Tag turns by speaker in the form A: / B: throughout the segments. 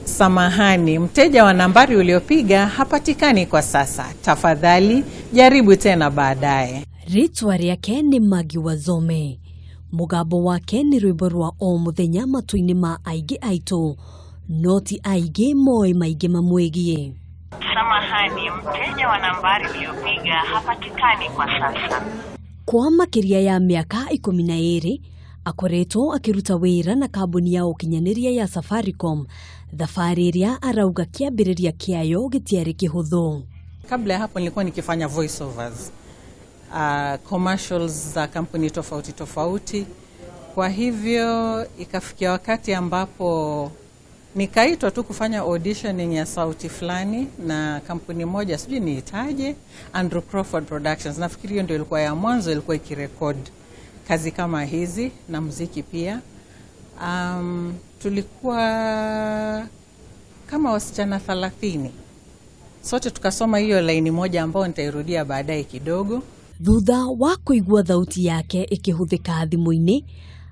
A: Samahani, mteja wa nambari uliyopiga hapatikani kwa sasa. Tafadhali jaribu tena baadaye.
B: Ritwa Reke ni Maggy Wazome. Mugambo wake ni rwimbo rwa o muthenya matu-ini ma aingi aitu, noti aingi moe maingi mamwegie.
C: Samahani, mteja wa nambari uliyopiga hapatikani kwa sasa.
B: Kwa makiria ya miaka 12 akoretwo akiruta wira na kambuni ya ukinyaniria ya Safaricom. Thabarĩ ĩrĩa arauga kĩambĩrĩria kĩayo gĩtiarĩ kĩhũthũ.
A: Kabla ya hapo nilikuwa nikifanya voice overs, commercials za kampuni tofauti tofauti. Kwa hivyo ikafikia wakati ambapo nikaitwa tu kufanya auditioning ya sauti fulani na kampuni moja, sijui niitaje, Andrew Crawford Productions. Nafikiri hiyo ndio ilikuwa ya mwanzo, ilikuwa ikirekod kazi kama hizi na muziki pia. Tulikuwa kama wasichana 30. Sote tukasoma hiyo laini moja ambao nitairudia baadaye kidogo.
B: Thutha wa kuigua thauti yake ikihuthika thimu-ini,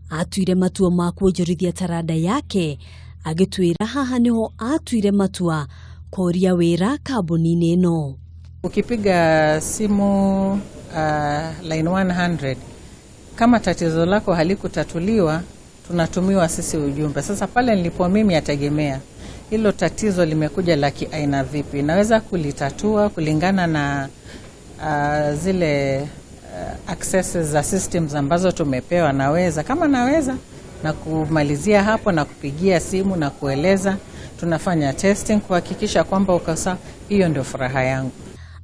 B: atuire matua ma kuonjorithia taranda yake, agitwira haha niho atuire matua kuria wira kambuni-ini ino.
A: Ukipiga simu line 100, kama tatizo lako halikutatuliwa, tunatumiwa sisi ujumbe. Sasa pale nilipo mimi yategemea hilo tatizo limekuja la kiaina vipi. Naweza kulitatua kulingana na zile accesses za systems ambazo tumepewa. Kama naweza na kumalizia hapo na kupigia simu na kueleza, tunafanya testing kuhakikisha kwamba uko sawa. Hiyo ndio furaha yangu.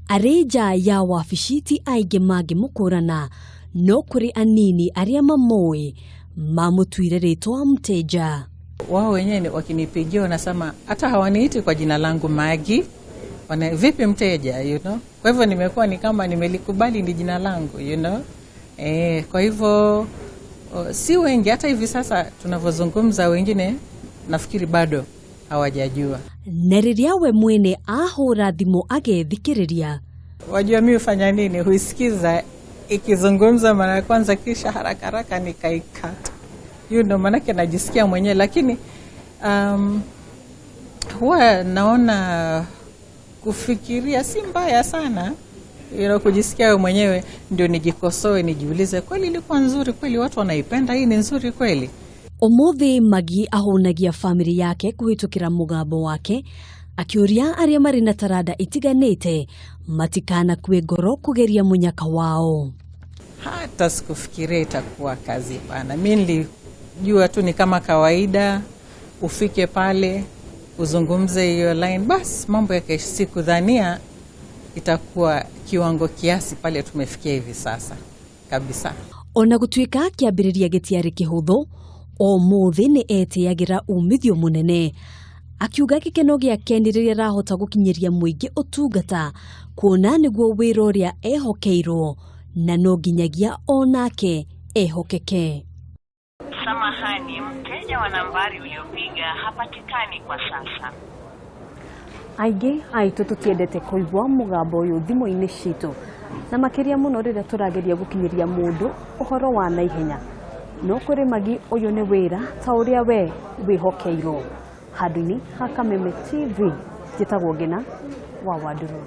B: Areja ya wafishiti aingi magi mukurana no kuri anini aria mamoe mamutuire ritwa Mteja.
A: Wao wenyewe wakinipigia wanasema hata hawaniiti kwa jina langu Maggy, vipi Mteja, you know. Kwa hivyo nimekuwa ni kama nimelikubali ni jina langu, you know. Kwa hivyo si wengi hata hivi sasa tunavyozungumza, wengine nafikiri bado hawajajua.
B: Neriria we mwene ahura thimu agethikiriria.
A: Wajua mimi hufanya nini? Huisikiza ikizungumza mara ya kwanza kisha haraka haraka nikaikata. You know, manake najisikia mwenyewe, lakini huwa naona kufikiria si mbaya sana. You know, kujisikia wewe mwenyewe ndio nijikosoe, nijiulize kweli ilikuwa nzuri, kweli watu wanaipenda, hii ni nzuri kweli.
B: Umuthi Maggy ahonagia family yake kuhitukira mugambo wake, akiuria aria mari na taranda itiganite matikana kwe ngoro kugeria munyaka wao.
A: Hata sikufikiria itakuwa kazi pana. Mimi nilijua tu ni kama kawaida, ufike pale uzungumze hiyo line bas, mambo yake. Sikudhania itakuwa kiwango kiasi pale tumefikia hivi sasa kabisa.
B: Ona gutuika kiambiriria gitiari kihuthu, o muthi ni etiagira umithio munene, akiuga gikeno giake niriria rahota gukinyiria muingi utungata, kuona niguo wira uria ehokeirwo na no nginyagia onake ehokeke.
C: Samahani, mteja wa nambari uliyopiga hapatikani kwa sasa.
B: Aingi aitu tutiendete kuigua mugambo uyu thimu-ini citu, na makiria muno rira turageria gukinyiria mundu uhoro wa naihenya. No kuri Maggy uyu ni wira ta uria we wihokeirwo. Handuni ha Kameme TV, jitagwo Ngina wa Wandurwa.